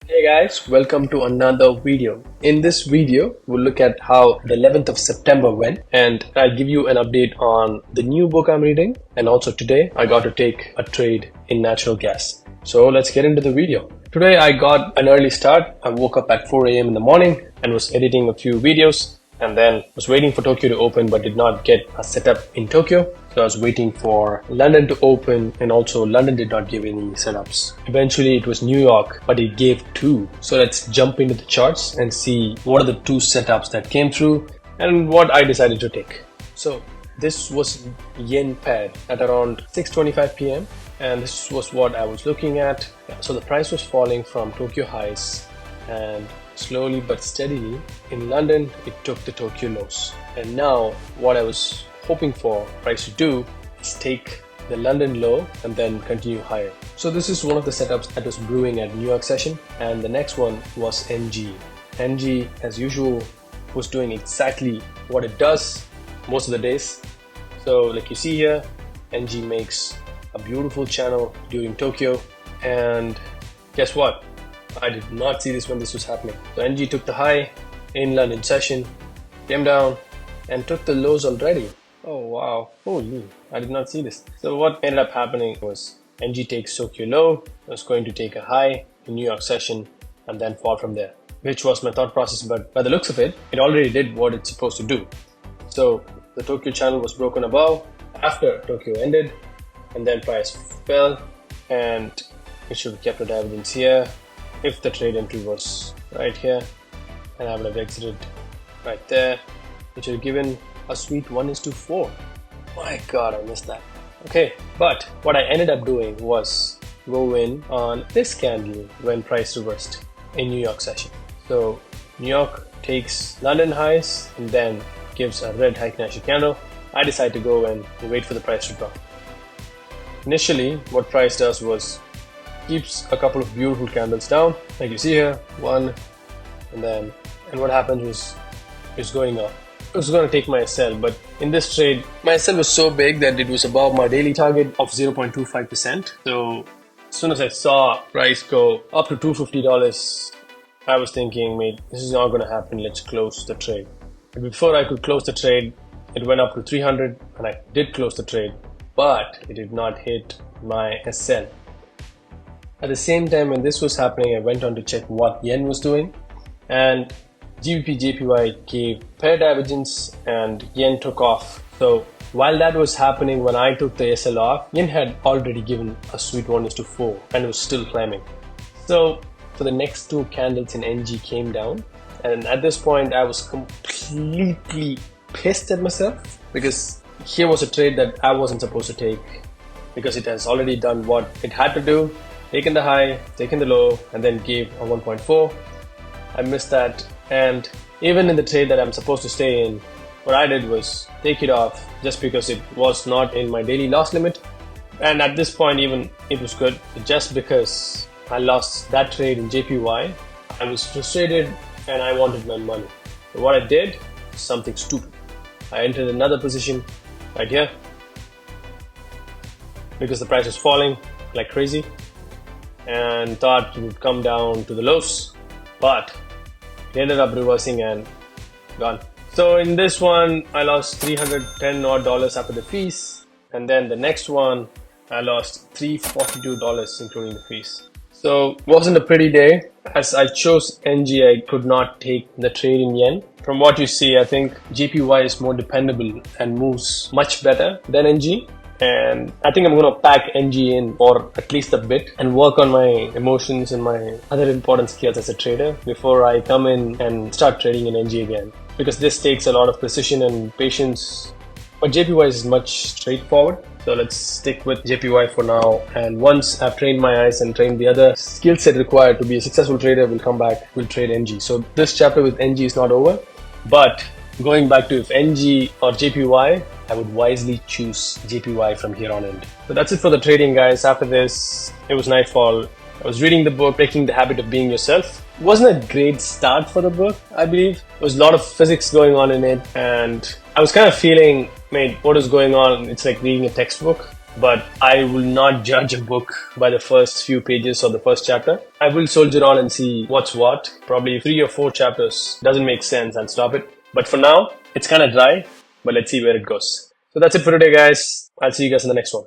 Hey guys, welcome to another video. In this video, we'll look at how the 11th of September went, and I'll give you an update on the new book I'm reading, and also today I got to take a trade in natural gas. So let's get into the video. Today I got an early start. I woke up at 4 a.m. in the morning and was editing a few videos, and then was waiting for Tokyo to open but did not get a setup in Tokyo. So I was waiting for London to open, and also London did not give any setups. Eventually it was New York, but it gave two. So let's jump into the charts and see what are the two setups that came through and what I decided to take. So this was yen paired at around 6:25 p.m. and this was what I was looking at. So the price was falling from Tokyo highs, and slowly but steadily in London it took the Tokyo lows. And now what I was hoping for price to do is take the London low and then continue higher. So this is one of the setups that was brewing at New York session, and the next one was NG. NG, as usual, was doing exactly what it does most of the days. So like you see here, NG makes a beautiful channel during Tokyo, and guess what? I did not see this when this was happening. So NG took the high in London session, came down and took the lows already. Oh wow, holy, I did not see this. So what ended up happening was NG takes Tokyo low, was going to take a high in New York session and then fall from there, which was my thought process, but by the looks of it, it already did what it's supposed to do. So the Tokyo channel was broken above after Tokyo ended, and then price fell, and it should have kept the divergence here if the trade entry was right here, and I would have exited right there, which would have given a sweet 1:4. My god, I missed that. Okay, but what I ended up doing was go in on this candle when price reversed in New York session. So New York takes London highs and then gives a red high Kanashi candle. I decide to go in and wait for the price to drop. Initially, what price does was keeps a couple of beautiful candles down, like you see here, one, and what happens was it's going up. I was going to take my SL, but in this trade, my SL was so big that it was above my daily target of 0.25%. So as soon as I saw price go up to $250, I was thinking, mate, this is not going to happen. Let's close the trade. But before I could close the trade, it went up to 300, and I did close the trade, but it did not hit my SL. At the same time when this was happening, I went on to check what yen was doing, and GBP JPY gave pair divergence and yen took off. So while that was happening, when I took the SL off, yen had already given a sweet 1:4 and it was still climbing. So for the next two candles in NG came down, and at this point I was completely pissed at myself, because here was a trade that I wasn't supposed to take, because it has already done what it had to do, taken the high, taken the low, and then gave a 1.4. I missed that, and even in the trade that I'm supposed to stay in, what I did was take it off just because it was not in my daily loss limit. And at this point even it was good, just because I lost that trade in JPY, I was frustrated and I wanted my money. So what I did was something stupid. I entered another position right here because the price was falling like crazy and thought it would come down to the lows, but it ended up reversing and gone. So in this one, I lost $310 odd after the fees, and then the next one, I lost $342 including the fees. So it wasn't a pretty day. As I chose NG, I could not take the trade in yen. From what you see, I think JPY is more dependable and moves much better than NG. And I think I'm going to pack NG in for at least a bit and work on my emotions and my other important skills as a trader before I come in and start trading in NG again, because this takes a lot of precision and patience, but JPY is much straightforward. So let's stick with JPY for now, and once I've trained my eyes and trained the other skill set required to be a successful trader, we'll come back, we'll trade NG. So this chapter with NG is not over, but going back to if NG or JPY, I would wisely choose JPY from here on in. So that's it for the trading, guys. After this, it was nightfall. I was reading the book, Breaking the Habit of Being Yourself. It wasn't a great start for the book, I believe. There was a lot of physics going on in it, and I was kind of feeling, mate, what is going on? It's like reading a textbook. but I will not judge a book by the first few pages or the first chapter. I will soldier on and see what's what. Probably 3 or 4 chapters doesn't make sense and stop it. But for now, it's kind of dry, but let's see where it goes. So that's it for today, guys. I'll see you guys in the next one.